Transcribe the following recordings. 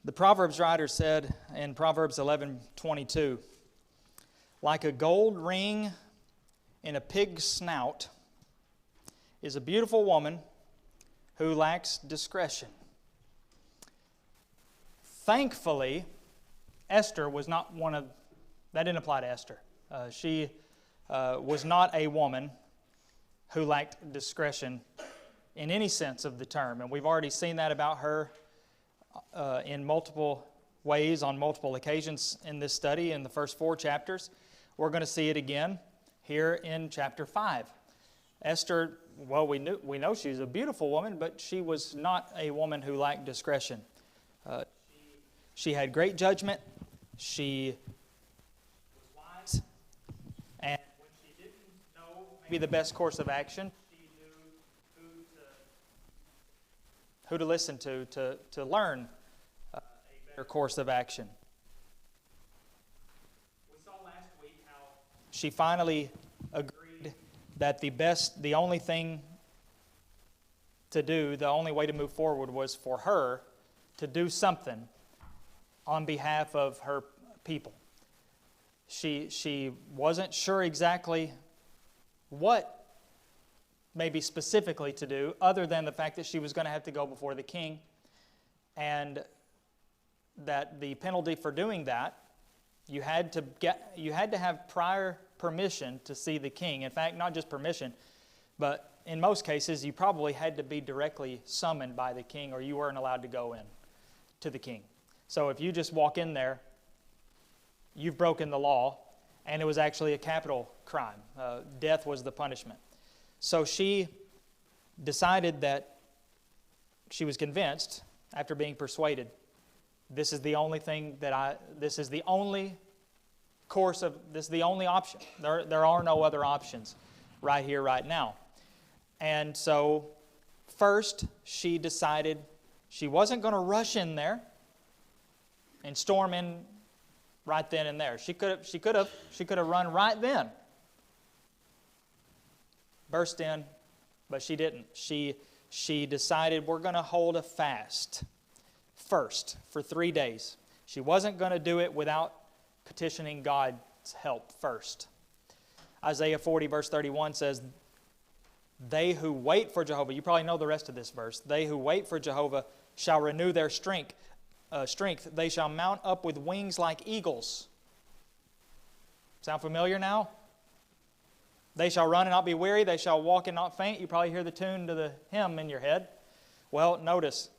The Proverbs writer said in Proverbs 11:22, like a gold ring in a pig's snout is a beautiful woman who lacks discretion. Thankfully, Esther was not one of, that didn't apply to Esther. She was not a woman who lacked discretion in any sense of the term. And we've already seen that about her in multiple ways on multiple occasions in this study in the first 4 chapters. We're going to see it again here in chapter 5. Esther, well, we know she's a beautiful woman, but she was not a woman who lacked discretion. She had great judgment. She was wise. And when she didn't know maybe the best course of action, she knew who to listen to learn a better course of action. We saw last week how she finally agreed that the only thing to do, the only way to move forward was for her to do something on behalf of her people. She wasn't sure exactly what maybe specifically to do, other than the fact that she was going to have to go before the king, and that the penalty for doing that, you had to have prior permission to see the king. In fact, not just permission, but in most cases, you probably had to be directly summoned by the king, or you weren't allowed to go in to the king. So if you just walk in there, you've broken the law, and it was actually a capital crime. Death was the punishment. So she decided that she was convinced, after being persuaded, this is the only option. There are no other options right here, right now. And so first she decided she wasn't going to rush in there and storm in right then and there. She could have run right then, burst in, but she didn't. She decided, we're going to hold a fast first for 3 days. She wasn't going to do it without petitioning God's help first. Isaiah 40 verse 31 says, they who wait for Jehovah, you probably know the rest of this verse, they who wait for Jehovah shall renew their strength. They shall mount up with wings like eagles. Sound familiar now? They shall run and not be weary. They shall walk and not faint. You probably hear the tune to the hymn in your head. Well, notice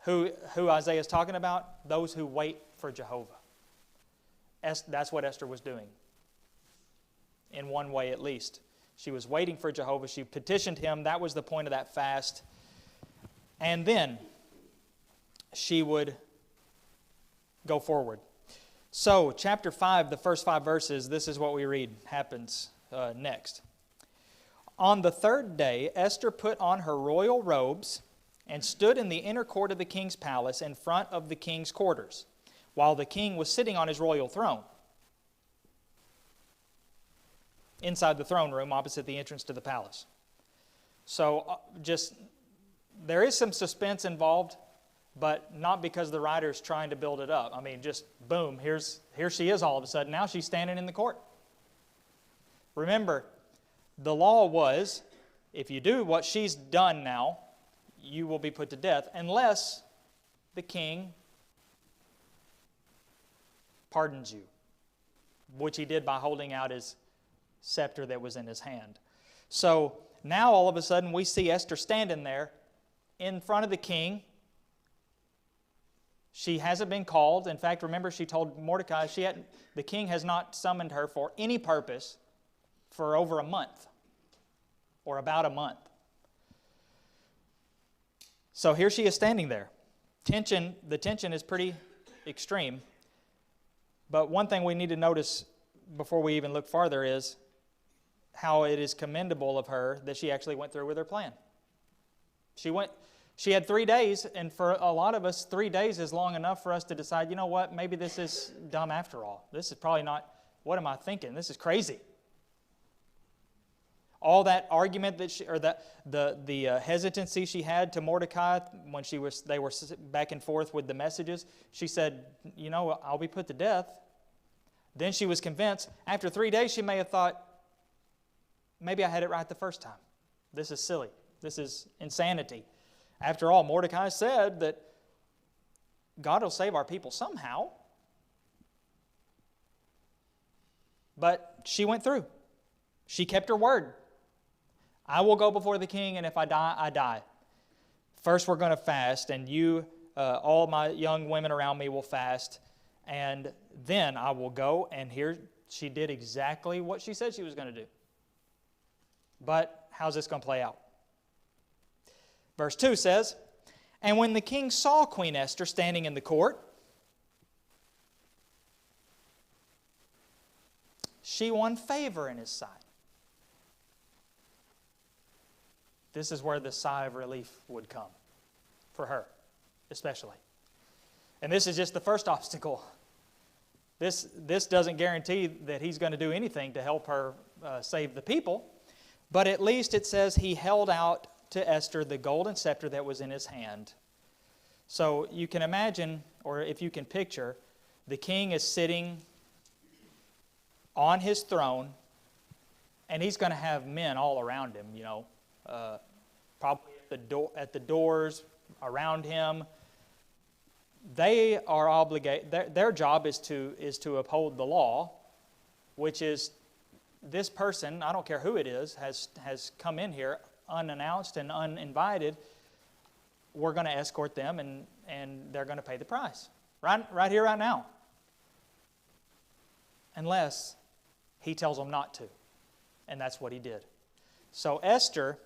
who Isaiah is talking about. Those who wait for Jehovah. That's what Esther was doing, in one way at least. She was waiting for Jehovah. She petitioned him. That was the point of that fast. And then she would go forward. So, chapter 5, the first 5 verses, this is what we read happens next. On the 3rd day, Esther put on her royal robes and stood in the inner court of the king's palace in front of the king's quarters, while the king was sitting on his royal throne, inside the throne room opposite the entrance to the palace. So, there is some suspense involved, but not because the writer's trying to build it up. I mean, just boom, here she is all of a sudden. Now she's standing in the court. Remember, the law was, if you do what she's done now, you will be put to death, unless the king pardons you, which he did by holding out his scepter that was in his hand. So now all of a sudden we see Esther standing there in front of the king. She hasn't been called. In fact, remember, she told Mordecai the king has not summoned her for any purpose for over a month, or about a month. So here she is standing there. The tension is pretty extreme. But one thing we need to notice before we even look farther is how it is commendable of her that she actually went through with her plan. She had 3 days, and for a lot of us, 3 days is long enough for us to decide, you know what, maybe this is dumb after all. This is probably not, what am I thinking? This is crazy. All that argument that she, or that the hesitancy she had to Mordecai when they were back and forth with the messages, she said, I'll be put to death. Then she was convinced. After 3 days, she may have thought, maybe I had it right the first time. This is silly. This is insanity. After all, Mordecai said that God will save our people somehow. But she went through. She kept her word. I will go before the king, and if I die, I die. First, we're going to fast, and all my young women around me will fast, and then I will go. And here she did exactly what she said she was going to do. But how's this going to play out? Verse 2 says, and when the king saw Queen Esther standing in the court, she won favor in his sight. This is where the sigh of relief would come for her, especially. And this is just the first obstacle. This doesn't guarantee that he's going to do anything to help her save the people. But at least it says he held out to Esther the golden scepter that was in his hand. So you can imagine, or if you can picture, the king is sitting on his throne, and he's going to have men all around him, probably at the doors around him. They are obligated. Their job is to uphold the law, which is this person, I don't care who it is, has come in here unannounced and uninvited. We're going to escort them, and they're going to pay the price right here, right now, unless he tells them not to. And that's what he did. So Esther,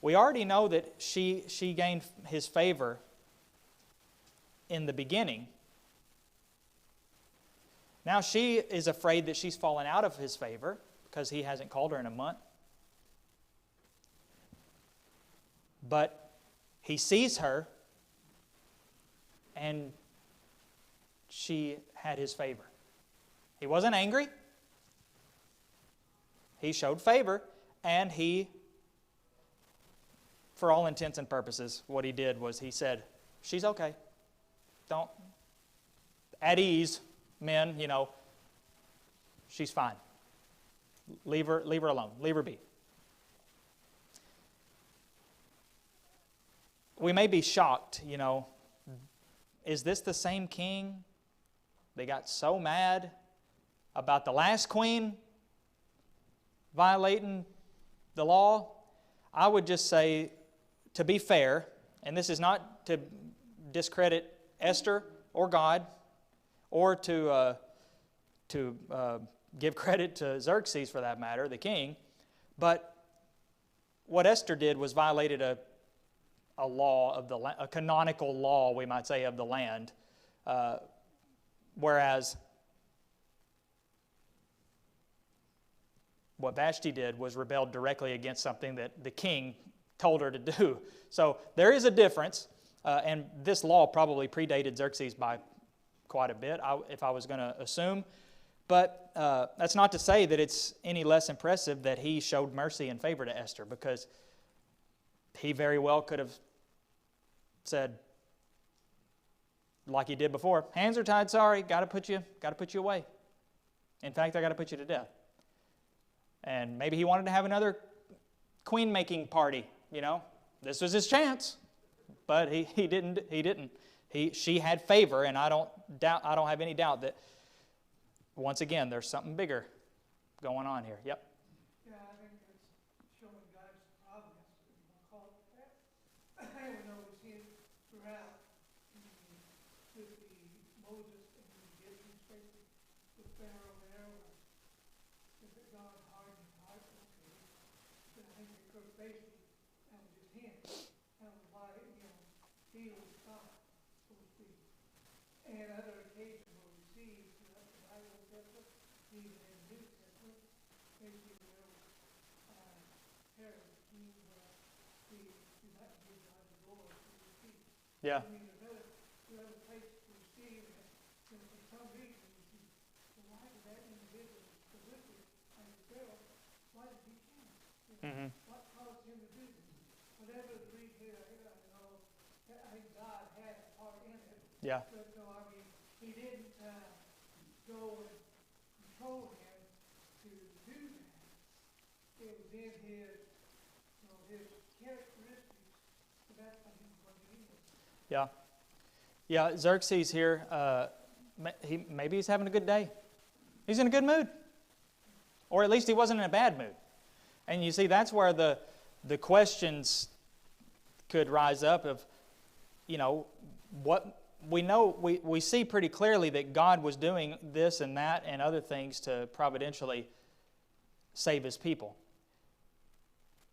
we already know that she gained his favor in the beginning. Now she is afraid that she's fallen out of his favor because he hasn't called her in a month. But he sees her, and she had his favor. He wasn't angry. He showed favor, and he, for all intents and purposes, what he did was he said, she's okay. Don't, at ease, men, she's fine. Leave her alone. Leave her be. We may be shocked, is this the same king? They got so mad about the last queen violating the law. I would just say, to be fair, and this is not to discredit Esther or God, or to give credit to Xerxes for that matter, the king, but what Esther did was violated a law of a canonical law, we might say, of the land, whereas what Vashti did was rebelled directly against something that the king told her to do. So there is a difference, and this law probably predated Xerxes by quite a bit, if I was going to assume. But that's not to say that it's any less impressive that he showed mercy and favor to Esther, because he very well could have said, like he did before, hands are tied, sorry, got to put you away. In fact, I got to put you to death. And maybe he wanted to have another queen-making party, This was his chance, but he didn't. She had favor, and I don't have any doubt that, once again, there's something bigger going on here. Yep. Yeah, I think it's showing God's providence, if you want to call it that. I would know we see it throughout with the Moses and the Egyptians, with Pharaoh there, with God hardened his heart. Okay. But I think it could basically, that was his hand. That was why, he was God, so to speak. And other occasions where we see throughout the Bible, even in the New Testament, basically where Herod, he did not give God the glory for his feet. Yeah. I mean, there's other places we see that, for some reason, we see, well, why did that individual, the wicked, like Pharaoh, why did he change? What caused him to do this? Whatever the reason, I think God had a part in it. Yeah. But no, I mean, he didn't go and control him to do that. It was in his characteristics, so that's what he was going to do. Yeah. Yeah, Xerxes here, maybe he's having a good day. He's in a good mood. Or at least he wasn't in a bad mood. And you see, that's where the questions could rise up of, what we know, we see pretty clearly that God was doing this and that and other things to providentially save his people.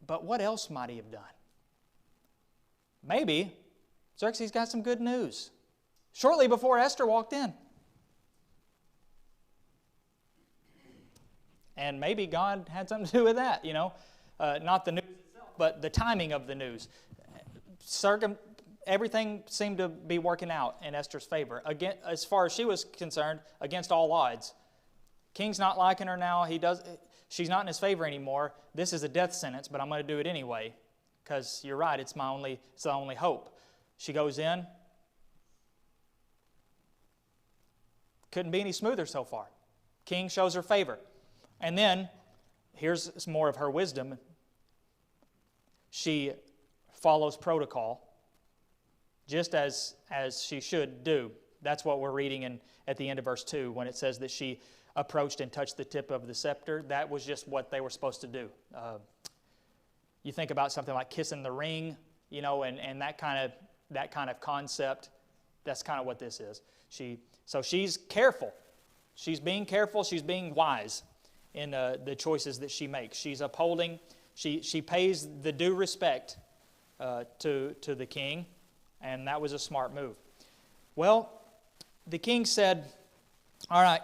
But what else might he have done? Maybe Xerxes got some good news shortly before Esther walked in. And maybe God had something to do with that, not the news itself, but the timing of the news. Everything seemed to be working out in Esther's favor. Again, as far as she was concerned, against all odds. King's not liking her now. She's not in his favor anymore. This is a death sentence, but I'm going to do it anyway. Because you're right, it's the only hope. She goes in. Couldn't be any smoother so far. King shows her favor. And then, here's more of her wisdom. She follows protocol, just as she should do. That's what we're reading at the end of verse 2, when it says that she approached and touched the tip of the scepter. That was just what they were supposed to do. You think about something like kissing the ring, and that kind of concept. That's kind of what this is. So she's careful. She's being careful. She's being wise in the choices that she makes. She's upholding. She pays the due respect to the king, and that was a smart move. Well, the king said, "All right,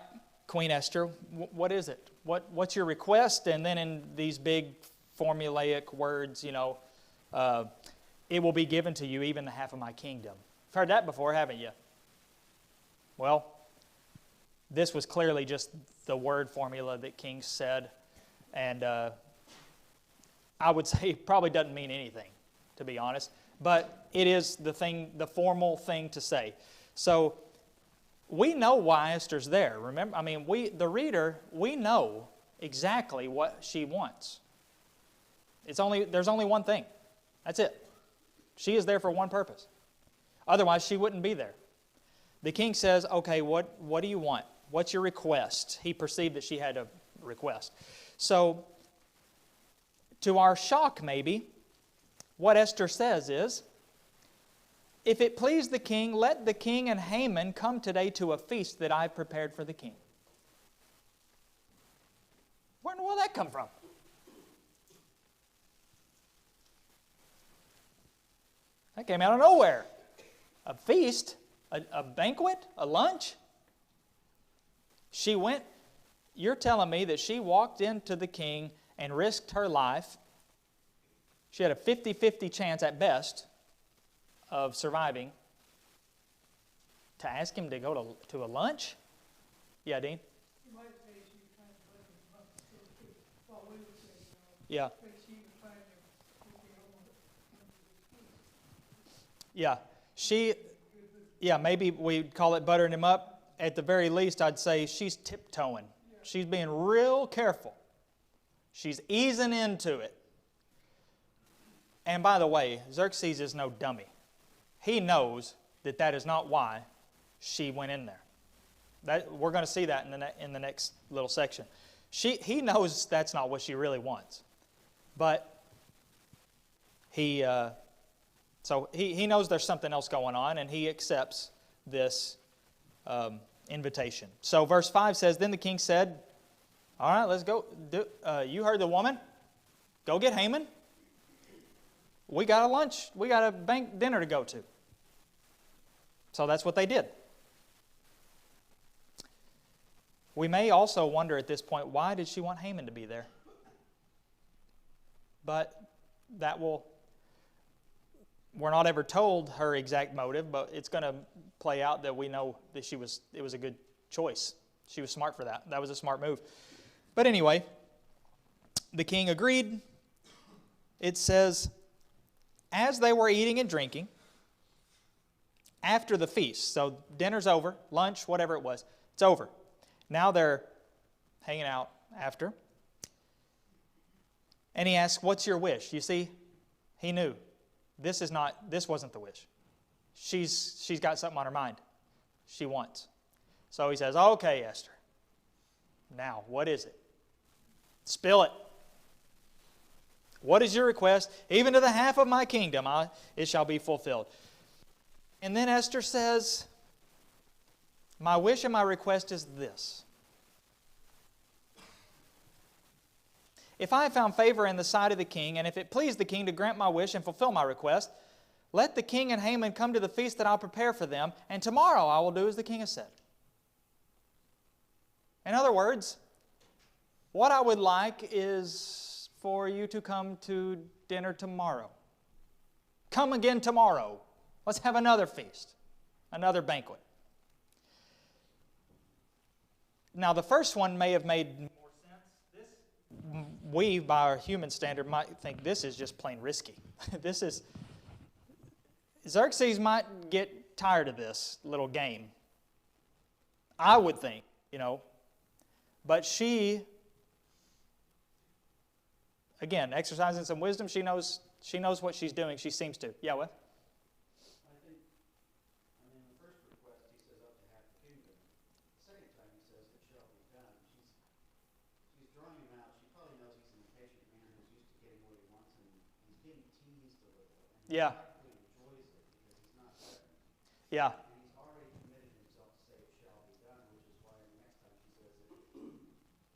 Queen Esther, what is it? What's your request?" And then in these big formulaic words, it will be given to you, even the half of my kingdom. You've heard that before, haven't you? Well, this was clearly just the word formula that King said, and I would say it probably doesn't mean anything, to be honest, but it is the formal thing to say. So we know why Esther's there. Remember, the reader, we know exactly what she wants. There's only one thing. That's it. She is there for one purpose. Otherwise, she wouldn't be there. The king says, "Okay, what do you want? What's your request?" He perceived that she had a request. So, to our shock maybe, what Esther says is, "If it please the king, let the king and Haman come today to a feast that I've prepared for the king." Where in the world did that come from? That came out of nowhere. A feast? A banquet? A lunch? She went, you're telling me that she walked into the king and risked her life. She had a 50-50 chance at best of surviving, to ask him to go to a lunch? Yeah, Dean? You might say she was trying to let him up to what we would say, Yeah. that she was trying to Yeah, maybe we'd call it buttering him up. At the very least, I'd say she's tiptoeing. She's being real careful. She's easing into it. And by the way, Xerxes is no dummy. He knows that is not why she went in there. We're going to see that in the next little section. He knows that's not what she really wants. But he knows there's something else going on, and he accepts this invitation. So verse 5 says, "Then the king said, all right, let's go. You heard the woman. Go get Haman. We got a lunch. We got a bank dinner to go to." So that's what they did. We may also wonder at this point, why did she want Haman to be there? But we're not ever told her exact motive, but it's going to play out that we know that it was a good choice. She was smart for that. That was a smart move. But anyway, the king agreed, it says, as they were eating and drinking, after the feast, so dinner's over, lunch, whatever it was, it's over. Now they're hanging out after. And he asked, what's your wish? You see, he knew this wasn't the wish. She's got something on her mind. She wants. So he says, okay, Esther. Now, what is it? Spill it. What is your request? Even to the half of my kingdom, it shall be fulfilled. And then Esther says, my wish and my request is this. If I have found favor in the sight of the king, and if it please the king to grant my wish and fulfill my request, let the king and Haman come to the feast that I'll prepare for them, and tomorrow I will do as the king has said. In other words, what I would like is for you to come to dinner tomorrow. Come again tomorrow. Let's have another feast, another banquet. Now, the first one may have made more sense. We, by our human standard, might think this is just plain risky. Xerxes might get tired of this little game. I would think, But she, again, exercising some wisdom, she knows what she's doing. She seems to. Yeah, what? The first request, he says up to half the kingdom. The second time he says it shall be done. She's drawing him out. She probably knows he's an impatient man who's used to getting what he wants, and he's getting teased a little. And Yeah. he actually enjoys it because he's not threatened. Yeah. And he's already committed himself to say it shall be done, which is why the next time she says it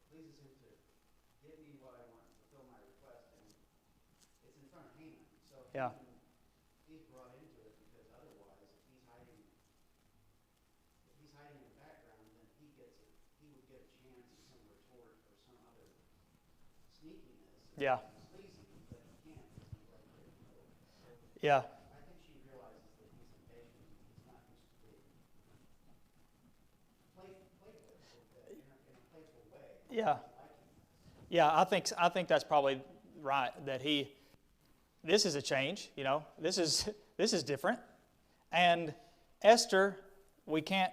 pleases him to give me what I want, fulfill my request, and it's in front of Haman. So Yeah. he's brought into it because otherwise, if he's hiding in the background, then he would get a chance at some retort or some other sneakiness. Yeah. Sleazy, but he can't because he's right there in the middle. Yeah. I think she realizes that he's impatient. He's not used to being played with in a playful way. Yeah. Yeah, I think that's probably right. That this is a change, This is different. And Esther, we can't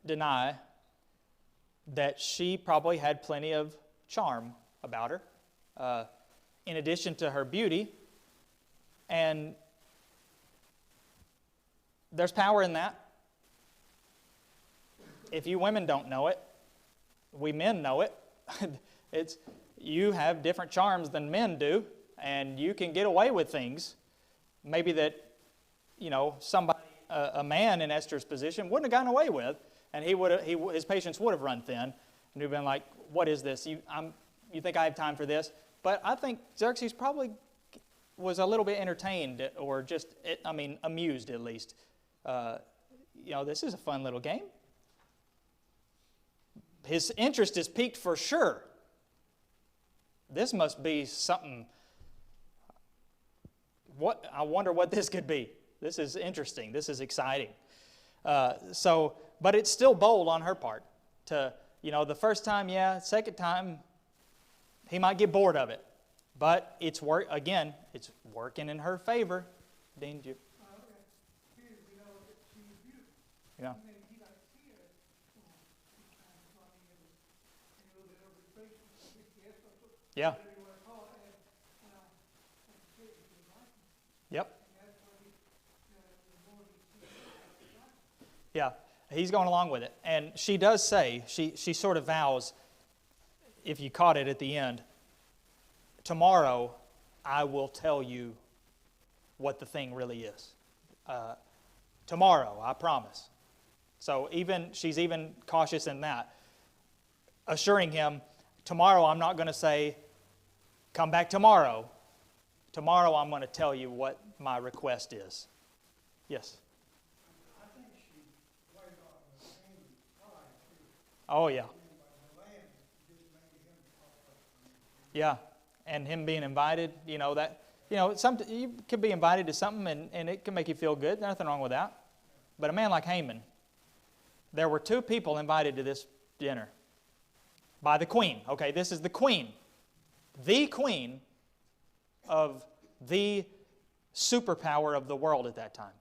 deny that she probably had plenty of charm about her, in addition to her beauty. And there's power in that. If you women don't know it, we men know it. You have different charms than men do, and you can get away with things maybe that somebody, a man in Esther's position, wouldn't have gotten away with, and his patience would have run thin, and he'd been like, "What is this? You think I have time for this?" But I think Xerxes probably was a little bit entertained, or just, amused at least. This is a fun little game. His interest is piqued for sure. This must be something. I wonder what this could be. This is interesting. This is exciting. But it's still bold on her part. The first time, yeah. Second time, he might get bored of it. But it's working in her favor. Dean, did you? Here we know that she was beautiful. Yeah. And then he liked to see her. Kind of running and a little bit over his patience. I think he asked her, Yeah. whatever you want to call it. And like you said, he was like him. Yep. And that's why the more he sees her, Yeah. He's going along with it. And she does say, she sort of vows, if you caught it at the end, tomorrow I will tell you what the thing really is. Tomorrow, I promise. So she's even cautious in that, assuring him, tomorrow I'm not going to say, come back tomorrow. Tomorrow I'm going to tell you what my request is. Yes? I think she played on the same pride too. Oh, yeah. The land just made him talk up. Yeah. And him being invited, you could be invited to something and it can make you feel good. Nothing wrong with that. But a man like Haman, there were 2 people invited to this dinner by the queen. Okay, this is the queen. The queen of the superpower of the world at that time.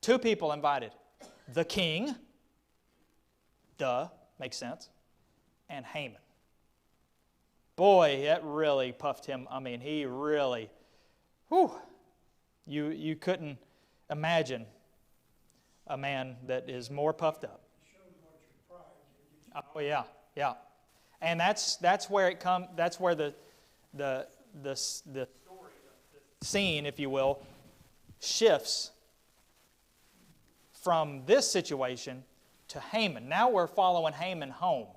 2 people invited. The king, duh, makes sense, and Haman. Boy, that really puffed him. I mean, he really, you couldn't imagine a man that is more puffed up. Oh yeah, yeah, and that's where it comes. That's where the story, the scene, if you will, shifts from this situation to Haman. Now we're following Haman home.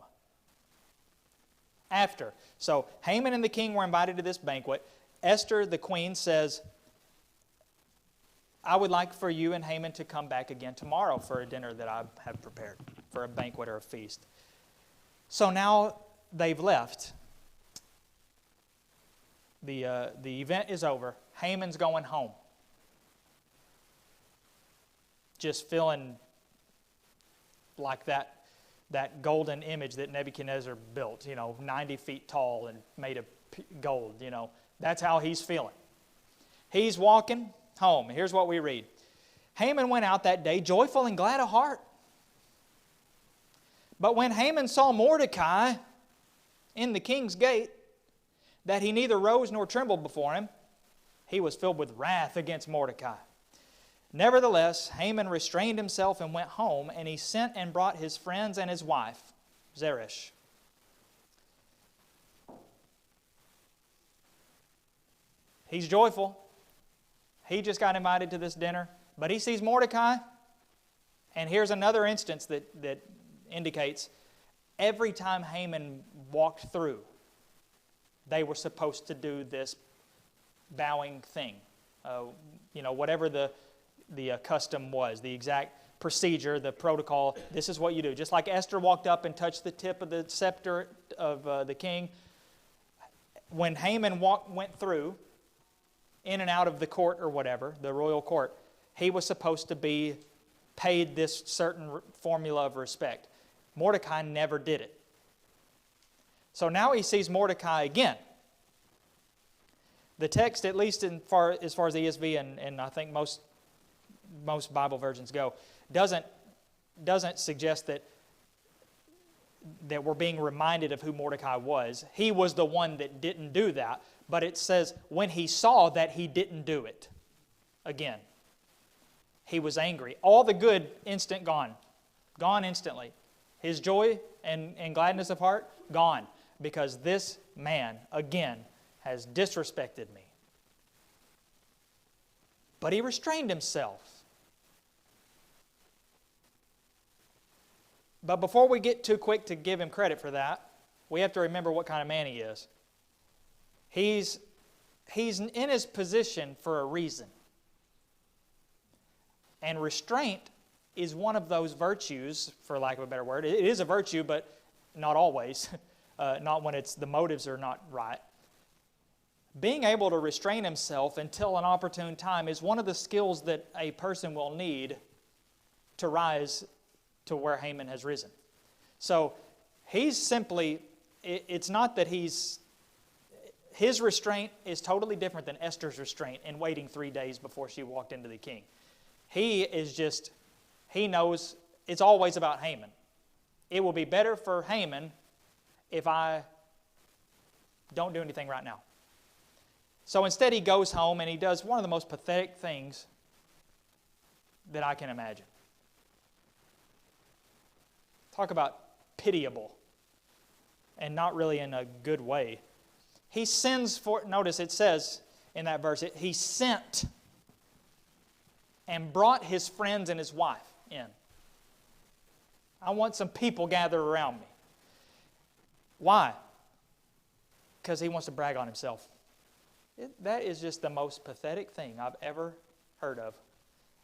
After. So Haman and the king were invited to this banquet. Esther, the queen, says, I would like for you and Haman to come back again tomorrow for a dinner that I have prepared, for a banquet or a feast. So now they've left. The event is over. Haman's going home. Just feeling like that golden image that Nebuchadnezzar built, 90 feet tall and made of gold, That's how he's feeling. He's walking home. Here's what we read. Haman went out that day joyful and glad of heart. But when Haman saw Mordecai in the king's gate, that he neither rose nor trembled before him, he was filled with wrath against Mordecai. Nevertheless, Haman restrained himself and went home, and he sent and brought his friends and his wife, Zeresh. He's joyful. He just got invited to this dinner, but he sees Mordecai, and here's another instance that indicates every time Haman walked through, they were supposed to do this bowing thing. Whatever the custom was, the exact procedure, the protocol, this is what you do. Just like Esther walked up and touched the tip of the scepter of the king, when Haman went through, in and out of the court or whatever, the royal court, he was supposed to be paid this certain formula of respect. Mordecai never did it. So now he sees Mordecai again. The text, at least as far as the ESV and I think most Bible versions go, doesn't suggest that we're being reminded of who Mordecai was. He was the one that didn't do that, but it says when he saw that he didn't do it again, he was angry. All the good instant gone instantly. His joy and gladness of heart gone, because this man again has disrespected me. But he restrained himself. But before we get too quick to give him credit for that, we have to remember what kind of man he is. He's in his position for a reason. And restraint is one of those virtues, for lack of a better word. It is a virtue, but not always. Not when the motives are not right. Being able to restrain himself until an opportune time is one of the skills that a person will need to rise to where Haman has risen. So he's simply, it's not that his restraint is totally different than Esther's restraint in waiting 3 days before she walked into the king. He knows it's always about Haman. It will be better for Haman if I don't do anything right now. So instead he goes home and he does one of the most pathetic things that I can imagine. Talk about pitiable and not really in a good way. He sends for, notice it says in that verse, he sent and brought his friends and his wife in. I want some people gathered around me. Why? Because he wants to brag on himself. That is just the most pathetic thing I've ever heard of.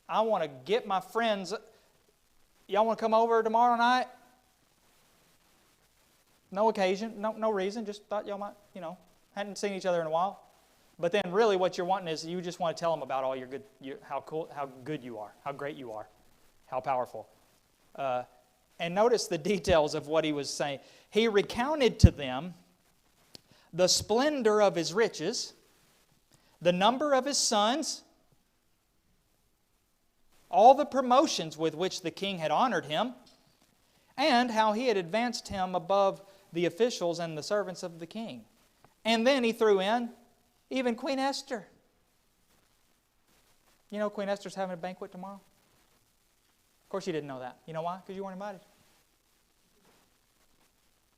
I want to get my friends. Y'all want to come over tomorrow night? No occasion, no reason. Just thought y'all might, hadn't seen each other in a while. But then really what you're wanting is you just want to tell them about all your good, how cool, how good you are, how great you are, how powerful. And notice the details of what he was saying. He recounted to them the splendor of his riches the number of his sons, all the promotions with which the king had honored him, and how he had advanced him above the officials and the servants of the king. And then he threw in even Queen Esther. You know Queen Esther's having a banquet tomorrow? Of course you didn't know that. You know why? Because you weren't invited.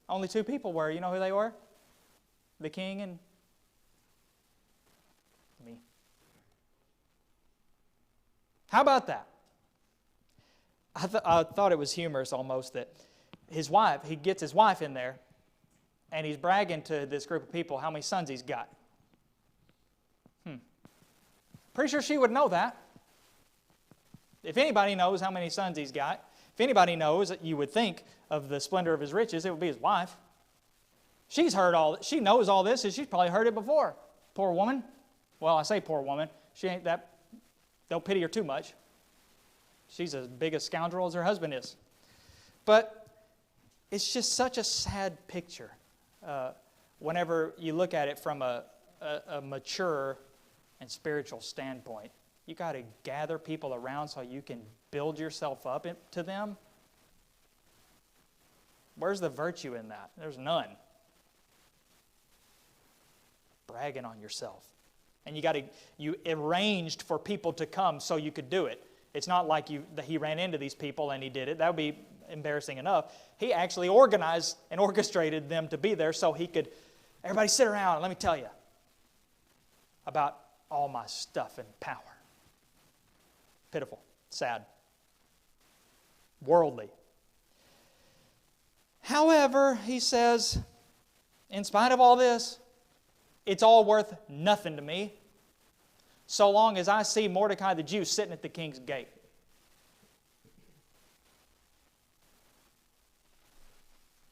Only 2 people were. You know who they were? The king and me. How about that? I thought it was humorous almost that his wife, he gets his wife in there and he's bragging to this group of people how many sons he's got. Pretty sure she would know that. If anybody knows how many sons he's got, if anybody knows, you would think of the splendor of his riches, it would be his wife. She's heard all, she knows all this, and she's probably heard it before. Poor woman. Well, I say poor woman. She ain't that, don't pity her too much. She's as big a scoundrel as her husband is. But it's just such a sad picture whenever you look at it from a mature and spiritual standpoint. You got to gather people around so you can build yourself up to them. Where's the virtue in that? There's none. Bragging on yourself. And you arranged for people to come so you could do it. It's not like he ran into these people and he did it. That would be embarrassing enough. He actually organized and orchestrated them to be there so he could, everybody sit around and let me tell you about all my stuff and power. Pitiful, sad, worldly. However, he says, in spite of all this, it's all worth nothing to me so long as I see Mordecai the Jew sitting at the king's gate.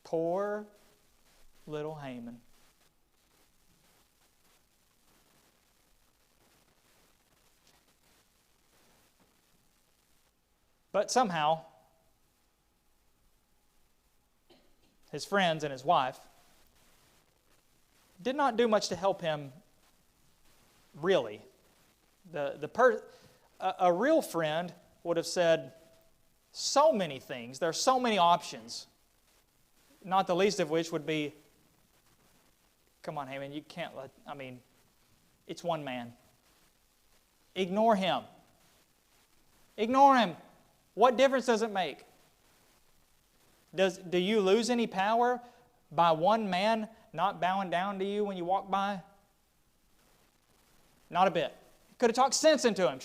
Poor little Haman. But somehow, his friends and his wife did not do much to help him, really. A real friend would have said so many things. There are so many options, not the least of which would be, come on, Haman, you can't it's one man. Ignore him. Ignore him. What difference does it make? Do you lose any power by one man not bowing down to you when you walk by? Not a bit. Could have talked sense into him.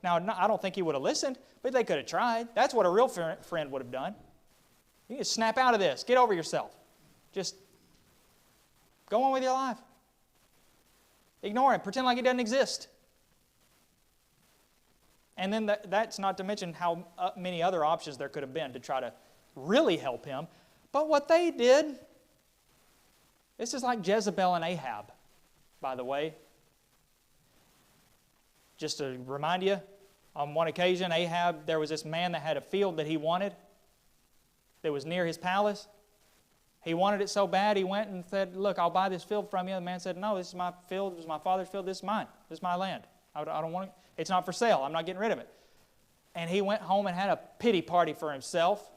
Now, I don't think he would have listened, but they could have tried. That's what a real friend would have done. You need to snap out of this. Get over yourself. Just go on with your life. Ignore him. Pretend like he doesn't exist. And then that's not to mention how many other options there could have been to try to really help him. But what they did, this is like Jezebel and Ahab, by the way. Just to remind you, on one occasion, Ahab, there was this man that had a field that he wanted that was near his palace. He wanted it so bad, he went and said, look, I'll buy this field from you. The man said, no, this is my field. This is my father's field. This is mine. This is my land. I don't want it. It's not for sale. I'm not getting rid of it. And he went home and had a pity party for himself.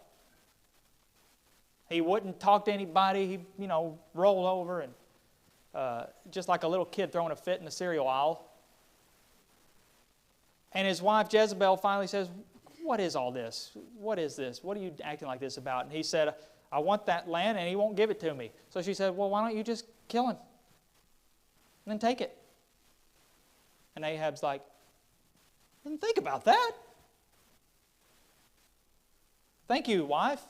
He wouldn't talk to anybody. He, rolled over and just like a little kid throwing a fit in the cereal aisle. And his wife Jezebel finally says, what is all this? What is this? What are you acting like this about? And he said, I want that land and he won't give it to me. So she said, well, why don't you just kill him and then take it? And Ahab's like, didn't think about that. Thank you, wife,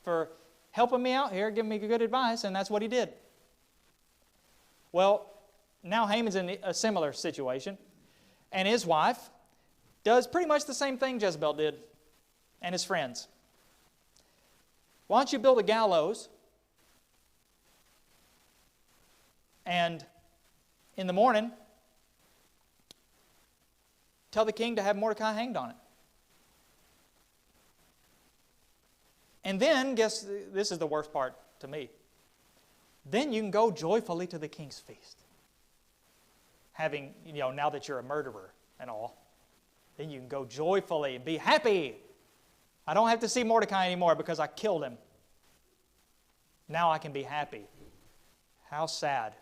for helping me out here, giving me good advice, and that's what he did. Well, now Haman's in a similar situation, and his wife does pretty much the same thing Jezebel did, and his friends. Why don't you build a gallows, and in the morning, tell the king to have Mordecai hanged on it. And then, guess this is the worst part to me. Then you can go joyfully to the king's feast. having, now that you're a murderer and all, then you can go joyfully and be happy. I don't have to see Mordecai anymore because I killed him. Now I can be happy. How sad.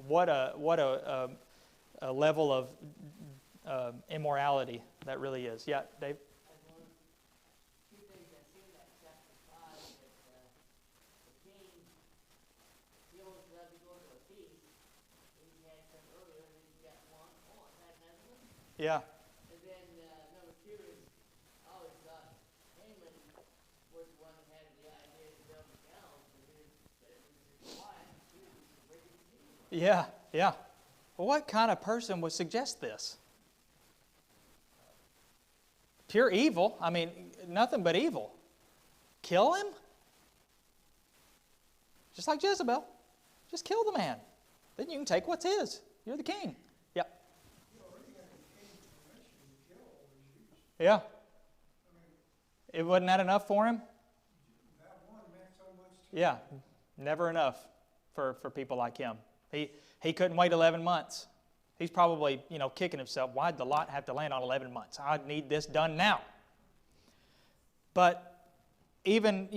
What a level of immorality that really is. Yeah, Dave? Two things I see in that chapter 5 that the king, he always loved to go to a feast. He had some earlier and he got one. Oh, I've had another one. Yeah. And then number 2 is I always thought Haman was the one that had the idea to build the gallows, but it was his wife too, the wicked king. Yeah, yeah. Well, what kind of person would suggest this? Pure evil. I mean, nothing but evil. Kill him? Just like Jezebel. Just kill the man. Then you can take what's his. You're the king. Yep. You already had the king's permission to kill all these Jews. Yeah. I mean, It wasn't that enough for him? that one meant so much to Yeah. Never enough for people like him. He couldn't wait 11 months. He's probably, kicking himself. Why'd the lot have to land on 11 months? I need this done now. But even,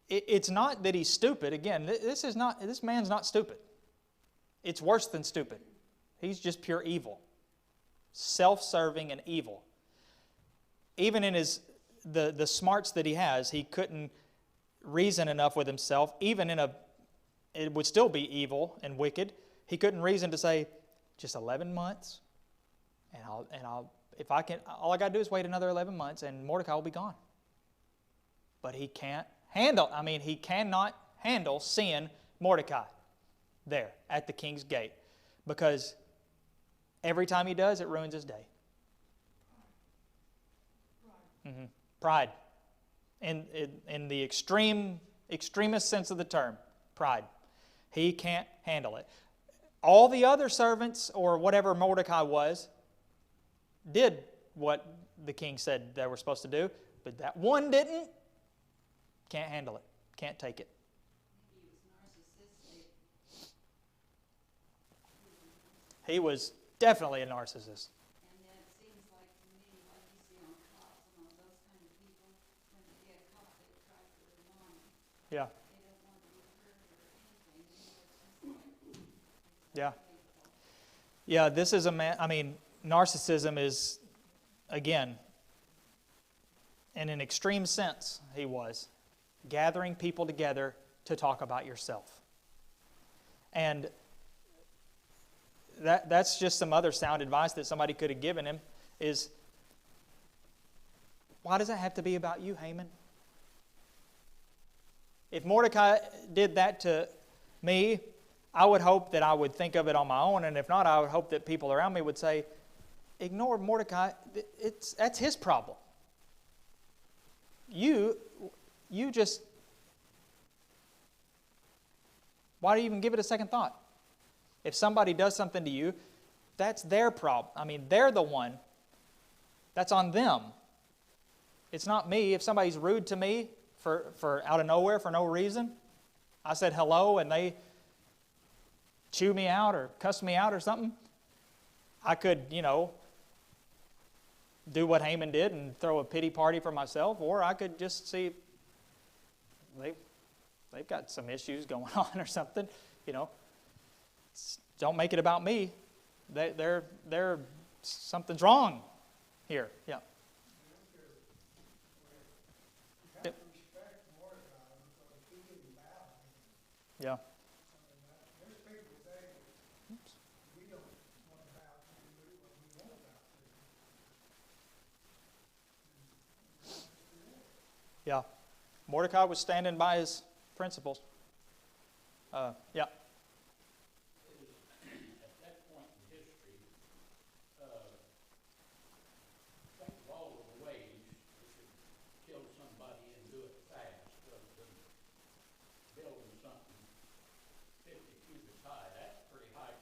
it's not that he's stupid. Again, this man's not stupid. It's worse than stupid. He's just pure evil. Self-serving and evil. Even in the smarts that he has, he couldn't reason enough with himself. Even it would still be evil and wicked. He couldn't reason to say, just 11 months, and if I can, all I got to do is wait another 11 months, and Mordecai will be gone. But he cannot handle seeing Mordecai there at the king's gate, because every time he does, it ruins his day. Mm-hmm. Pride, in the extremist sense of the term, pride. He can't handle it. All the other servants, or whatever Mordecai was, did what the king said they were supposed to do, but that one didn't. Can't handle it. Can't take it. Maybe he was narcissistic. He was definitely a narcissist. And then it seems like to me, like you see on cops and on those kind of people, when they get caught, they try for their money. Yeah. They don't want to be hurt or anything. You know, it's just like, Yeah. Yeah, this is a man, narcissism is, again, in an extreme sense, he was gathering people together to talk about yourself. And that's just some other sound advice that somebody could have given him is, why does it have to be about you, Haman? If Mordecai did that to me, I would hope that I would think of it on my own, and if not, I would hope that people around me would say, ignore Mordecai, that's his problem. You just, why do you even give it a second thought? If somebody does something to you, that's their problem. They're the one. That's on them. It's not me. If somebody's rude to me for out of nowhere for no reason, I said hello and they chew me out or cuss me out or something, I could, do what Haman did and throw a pity party for myself, or I could just see they've got some issues going on or something, Don't make it about me. They're something's wrong here. Yeah. You have to respect Mordecai because he didn't bow to him. Yeah. There's people today that we don't want to bow to, but we want to bow to. Yeah. Mordecai was standing by his principles. Yeah. At that point in history, think of all of the ways you could kill somebody and do it fast rather than building something 50 cubits high. That's pretty high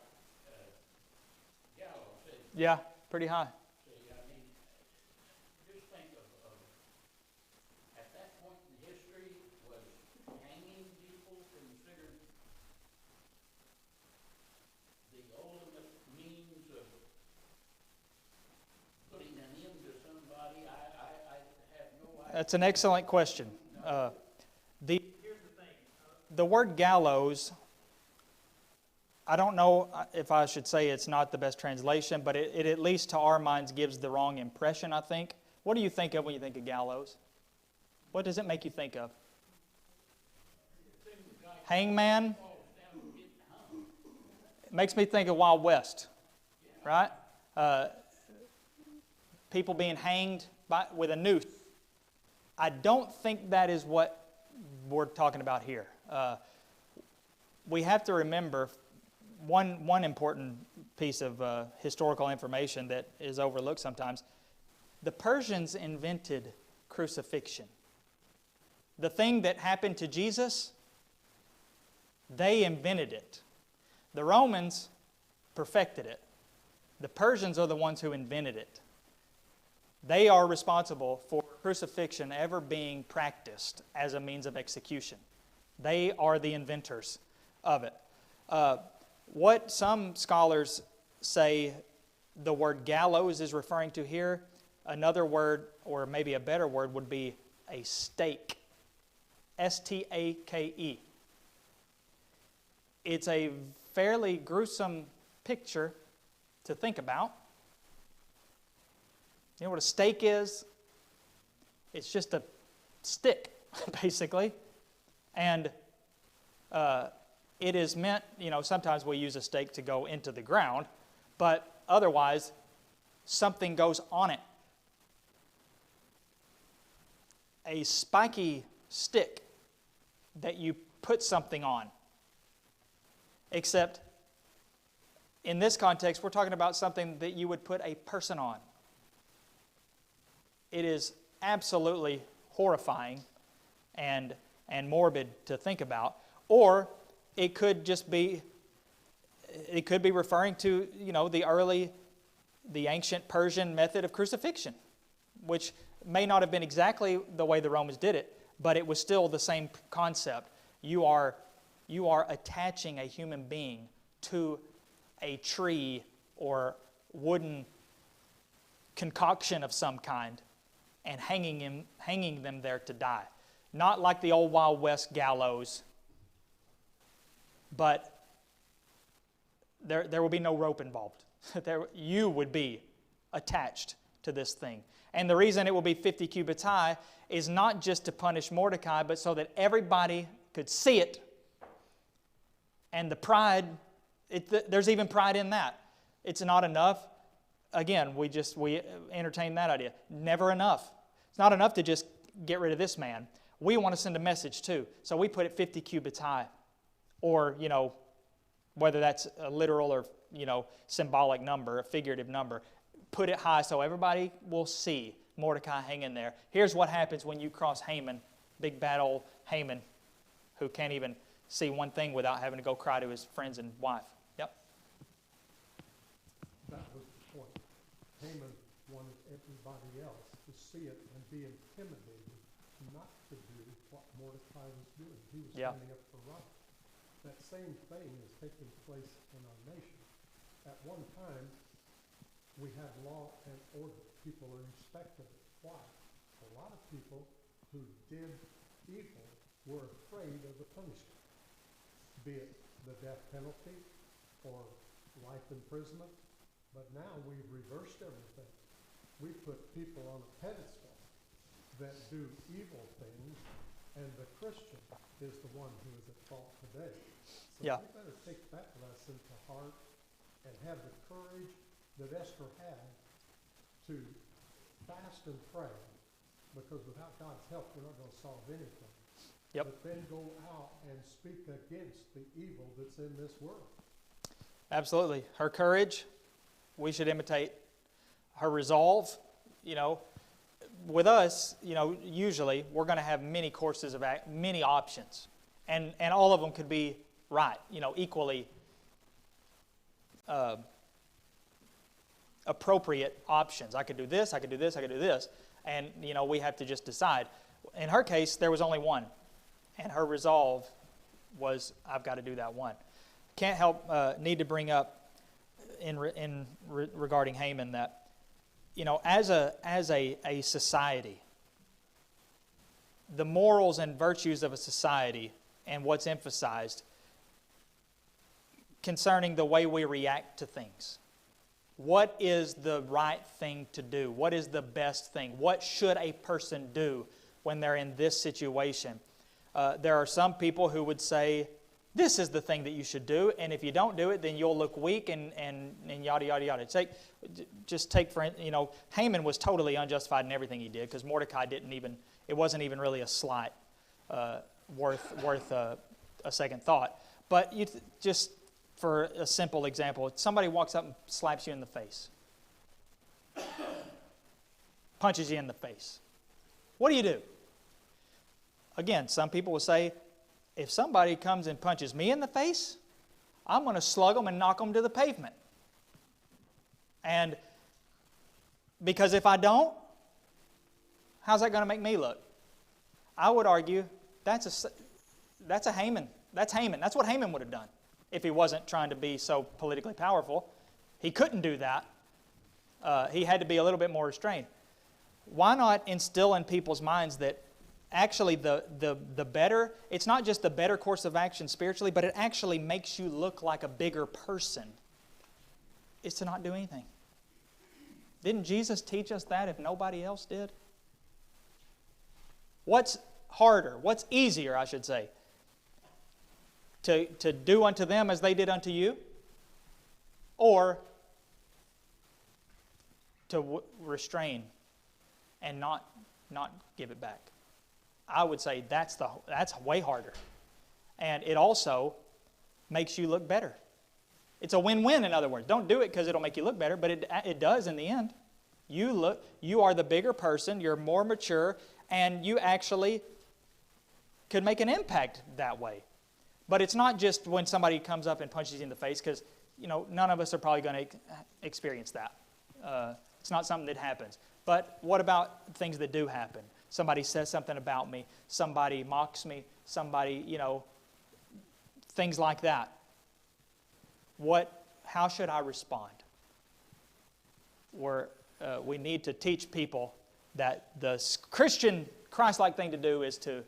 gallows, isn't it? Yeah, pretty high. See, just think of at that point in history, was hanging people considered the That's an excellent question. Here's the thing. The word gallows, I don't know if I should say it's not the best translation, but it at least to our minds gives the wrong impression, I think. What do you think of when you think of gallows? What does it make you think of? Hangman? It makes me think of Wild West, right? People being hanged with a noose. I don't think that is what we're talking about here. We have to remember one important piece of historical information that is overlooked sometimes. The Persians invented crucifixion. The thing that happened to Jesus, they invented it. The Romans perfected it. The Persians are the ones who invented it. They are responsible for crucifixion ever being practiced as a means of execution. They are the inventors of it. What some scholars say the word gallows is referring to here, another word, or maybe a better word, would be a stake. S-T-A-K-E. It's a fairly gruesome picture to think about. You know what a stake is? It's just a stick, basically. And it is meant, sometimes we use a stake to go into the ground, but otherwise, something goes on it. A spiky stick that you put something on. Except, in this context, we're talking about something that you would put a person on. It is absolutely horrifying and morbid to think about. Or it could just be, referring to, the ancient Persian method of crucifixion, which may not have been exactly the way the Romans did it, but it was still the same concept. You are attaching a human being to a tree or wooden concoction of some kind and hanging them there to die. Not like the old Wild West gallows, but there will be no rope involved. You would be attached to this thing. And the reason it will be 50 cubits high is not just to punish Mordecai, but so that everybody could see it. And the pride, there's even pride in that. It's not enough. Again, we entertain that idea. Never enough. It's not enough to just get rid of this man. We want to send a message too. So we put it 50 cubits high. Or, whether that's a literal or, symbolic number, a figurative number. Put it high so everybody will see Mordecai hanging there. Here's what happens when you cross Haman, big bad old Haman, who can't even see one thing without having to go cry to his friends and wife. Yep. That was the point. Haman wanted everybody else to see it and be intimidated not to do what Mordecai was doing. He was standing up for right. That same thing is taking place in our nation. At one time, we had law and order. People respected it. Why? A lot of people who did evil were afraid of the punishment, be it the death penalty or life imprisonment. But now we've reversed everything. We put people on a pedestal that do evil things, and the Christian is the one who is at fault today. So we better take that lesson to heart and have the courage that Esther had to fast and pray, because without God's help, we're not going to solve anything. Yep. But then go out and speak against the evil that's in this world. Absolutely. Her courage, we should imitate. Her resolve, with us, usually we're going to have many courses of many options. And all of them could be right, equally appropriate options. I could do this, I could do this, I could do this. And, we have to just decide. In her case, there was only one. And her resolve was, I've got to do that one. Can't help, need to bring up regarding Haman that, as a society, the morals and virtues of a society and what's emphasized concerning the way we react to things. What is the right thing to do? What is the best thing? What should a person do when they're in this situation? There are some people who would say, this is the thing that you should do, and if you don't do it, then you'll look weak and yada, yada, yada. Haman was totally unjustified in everything he did because Mordecai it wasn't even really a slight worth a second thought. But just for a simple example, if somebody walks up and slaps you in the face, punches you in the face, what do you do? Again, some people will say, if somebody comes and punches me in the face, I'm going to slug them and knock them to the pavement. And because if I don't, how's that going to make me look? I would argue that's a Haman. That's Haman. That's what Haman would have done if he wasn't trying to be so politically powerful. He couldn't do that. He had to be a little bit more restrained. Why not instill in people's minds that actually the better, it's not just the better course of action spiritually, but it actually makes you look like a bigger person, is to not do anything. Didn't Jesus teach us that if nobody else did? What's harder? What's easier, I should say? To do unto them as they did unto you? Or to restrain and not give it back? I would say that's way harder. And it also makes you look better. It's a win-win, in other words. Don't do it because it'll make you look better, but it does in the end. You are the bigger person, you're more mature, and you actually could make an impact that way. But it's not just when somebody comes up and punches you in the face, because none of us are probably going to experience that. It's not something that happens. But what about things that do happen? Somebody says something about me. Somebody mocks me. Somebody, things like that. How should I respond? We need to teach people that the Christian, Christ-like thing to do is to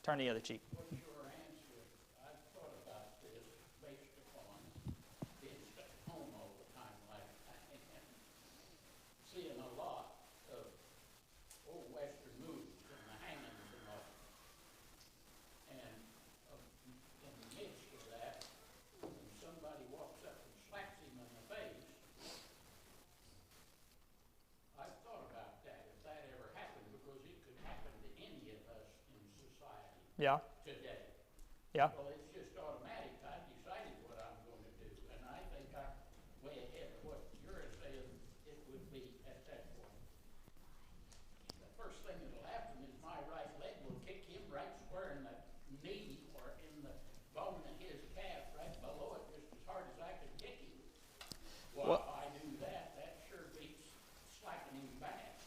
turn the other cheek. What's your answer? I've thought about this based upon being stuck at home all the time like I am, seeing a lot of old Western movies and the hangings and all. And in the midst of that, when somebody walks up and slaps him in the face, I've thought about that, if that ever happened, because it could happen to any of us in society Yeah. today. Yeah. Well, it's just automatic. I decided what I'm going to do, and I think I'm way ahead of what you're saying it would be at that point. The first thing that'll happen is my right leg will kick him right square in the knee or in the bone of his calf right below it just as hard as I could kick him. Well, if I do that, that sure beats slapping him back.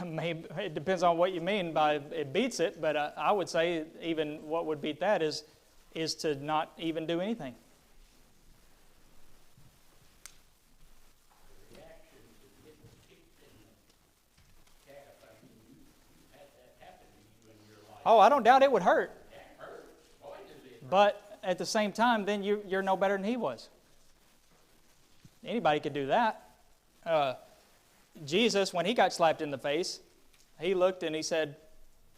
Maybe it depends on what you mean by it beats it, but I would say even what would beat that is to not even do anything. The reaction to getting kicked in the calf, I mean, you had that happen to you in your life. Oh, I don't doubt it would hurt. That hurts. Boy, does it hurt. But at the same time, then you're no better than he was. Anybody could do that. Jesus, when he got slapped in the face, he looked and he said,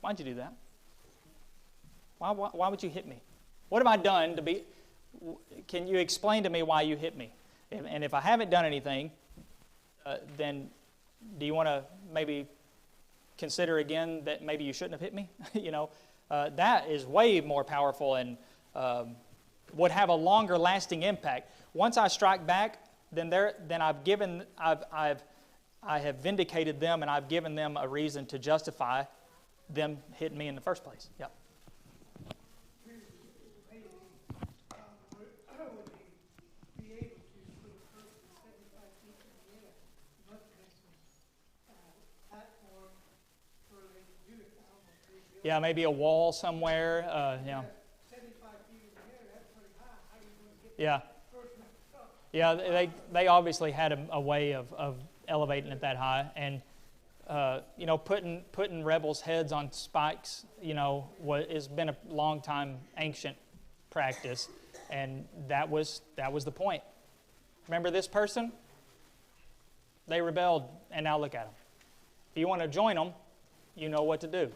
why'd you do that? Why would you hit me? What have I done to be... Can you explain to me why you hit me? And if I haven't done anything, then do you want to maybe consider again that maybe you shouldn't have hit me? That is way more powerful and would have a longer lasting impact. Once I strike back, then I have vindicated them and I've given them a reason to justify them hitting me in the first place. Yep. Would be able to put a person 75 feet in the air, must have some platform where they can do it. Yeah, maybe a wall somewhere. Yeah. 75 feet in the air, that's pretty high. How are you going to get Yeah. the person up? Yeah, they obviously had a way of elevating it that high. And putting rebels' heads on spikes, has been a long time ancient practice, and that was the point. Remember this person? They rebelled, and now look at them. If you want to join them, you know what to do.